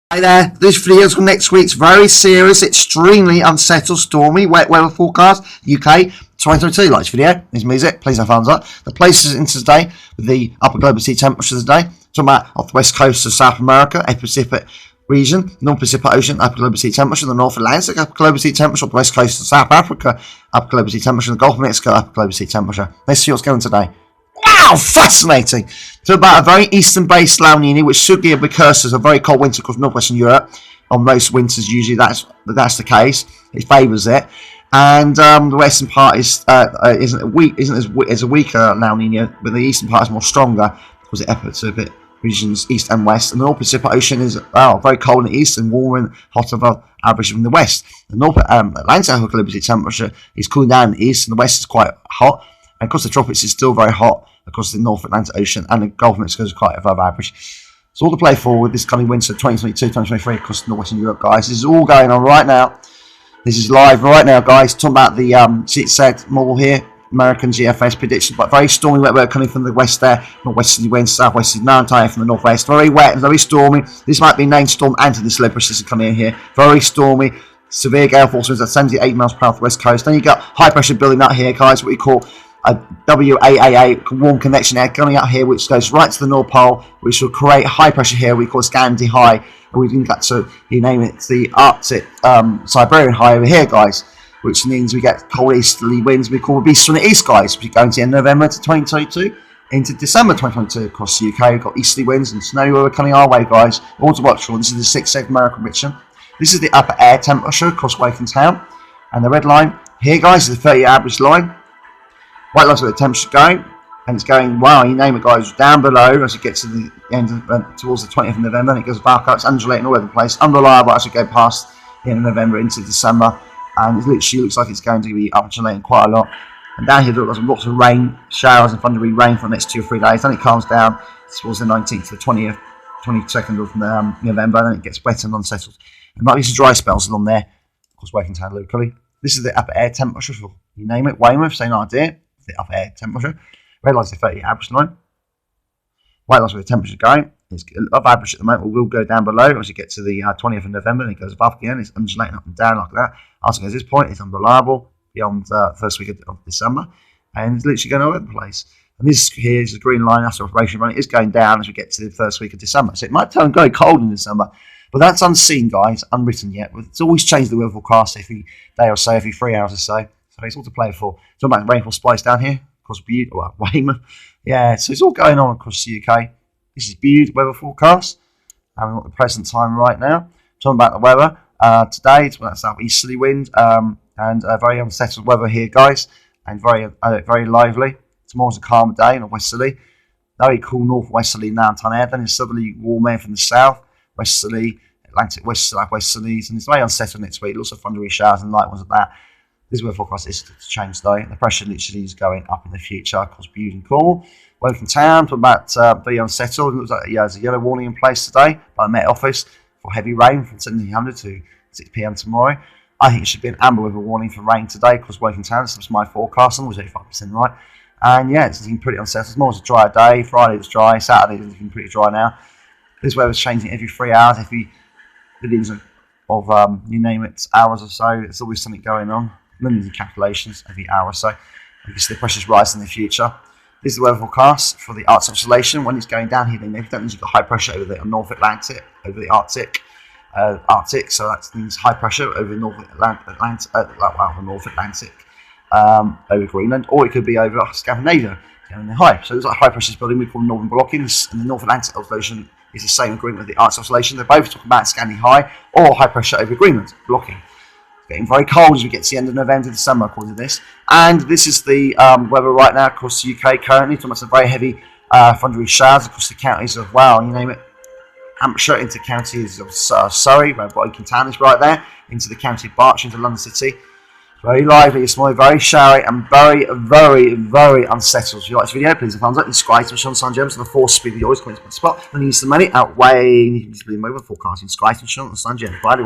Hi there, this video is from next week's very serious, extremely unsettled, stormy, wet weather forecast, UK 2022. Like this video, there's music, please have thumbs up. The places into today with the upper global sea temperature today. Talking about off the west coast of South America, a Pacific region, North Pacific Ocean, upper global sea temperature, the North Atlantic, upper global sea temperature, off the west coast of South Africa, upper global sea temperature, the Gulf of Mexico, upper global sea temperature. Let's see what's going today. Wow, fascinating! So about a very eastern-based La Nina, which should be a precursor of a very cold winter across northwestern Europe. On most winters, usually that's the case. It favours it, and the western part isn't as a weaker La Nina, but the eastern part is more stronger because it Pacific regions east and west. And the North Pacific Ocean is very cold in the east and warmer and hotter above average in the west. The North Atlantic global temperature is cooling down in the east, and the west is quite hot. And of course, the tropics is still very hot across the North Atlantic Ocean, and the Gulf of Mexico is quite above average. So all to play for with this coming winter 2022-2023 across northwestern Europe, guys. This is all going on right now. This is live right now, guys. Talking about the CITSET model here, American GFS prediction, but very stormy wet weather coming from the west there, northwesterly winds, southwesterly mountain from the northwest. Very wet and very stormy. This might be named Storm Anthony system coming in here. Very stormy. Severe gale force winds at 78 miles per hour off the west coast. Then you got high pressure building up here, guys, what we call a WAAA warm convection air coming out here, which goes right to the North Pole, which will create high pressure here we call Scandi high, and we can get to, you name it, the Arctic Siberian high over here, guys, which means we get cold easterly winds we call beast from the east, guys, which are going to end November to 2022 into December 2022 across the UK. We've got easterly winds and snowy weather coming our way, guys. All to watch for. This is the 6th American prediction. This is the upper air temperature across Waking Town, and the red line here, guys, is the 30-year average line. White line's where the temperature's going, and it's going, wow, you name it, guys, down below as you get to the end of, towards the 20th of November, and it goes back up. It's undulating all over the place, unreliable as we go past the end of November into December, and it literally looks like it's going to be undulating quite a lot. And down here, there's lots of rain, showers and thundery rain for the next 2 or 3 days. Then it calms down towards the 19th to the 20th, 22nd of November, and then it gets wet and unsettled. There might be some dry spells along there, of course, Waking Town locally. This is the upper air temperature for, you name it, Weymouth, same idea. The upper air temperature. Red line's the 30 average line. White line's where the temperature's going. It's above average at the moment. We will go down below as you get to the 20th of November, and it goes above again. It's undulating up and down like that. As at this point, it's unreliable beyond first week of December, and it's literally going all over the place. And this here is the green line. That's the operation running. It's going down as we get to the first week of December. So it might turn very cold in December, but that's unseen, guys, unwritten yet. It's always changed the weather forecast every day or so, every 3 hours or so. So it's all to play for. Talking about rainfall spikes down here across Weymouth. Yeah, so it's all going on across the UK. This is Bude weather forecast. And we've got the present time right now. Talking about the weather. Today, it's that southeasterly wind and very unsettled weather here, guys. And very lively. Tomorrow's a calmer day and a westerly. Very cool northwesterly mountain air. Then it's southerly warm air from the south. Westerly, Atlantic west, southwesterlies. And it's very unsettled next week. Lots of thundery showers and light ones at that. This weather forecast is to change today. The pressure literally is going up in the future across Bude and Cornwall. Woking Town, talking about very unsettled. It looks like there's a yellow warning in place today by the Met Office for heavy rain from 1700 to 6 p.m. tomorrow. I think it should be an amber weather warning for rain today because Woking Town, this was my forecast, and was 85% right. And yeah, it's looking pretty unsettled. Tomorrow's a dry day. Friday was dry. Saturday is looking pretty dry now. This weather's changing every 3 hours, every billions of you name it, hours or so. There's always something going on. Millions of calculations every hour or so. You can see the pressure's rising in the future. This is the weather forecast for the Arctic oscillation. When it's going down here, then that means you've got high pressure over the North Atlantic, over the Arctic. So that means high pressure over the North Atlantic, over Greenland, or it could be over Scandinavia, down the high. So there's like high pressure building we call northern blocking, and the North Atlantic oscillation is the same agreement with the Arctic oscillation. They're both talking about Scandi high or high pressure over Greenland blocking. Getting very cold as we get to the end of November, December, according to this. And this is the weather right now across the UK currently. Talking about some very heavy thundery showers across the counties of, wow, you name it, Hampshire into counties of Surrey, where Woking Town is right there, into the county of Berkshire, into London City. Very lively this morning, very showery, and very, very, very unsettled. If you like this video, please thumbs up, subscribe to Sean Sun Gems, and the 4 speed of yours, comments on the spot. When you use the money, outweighing, you can use the mobile forecasting, subscribe to Sean Sun Gems. Bye, everyone.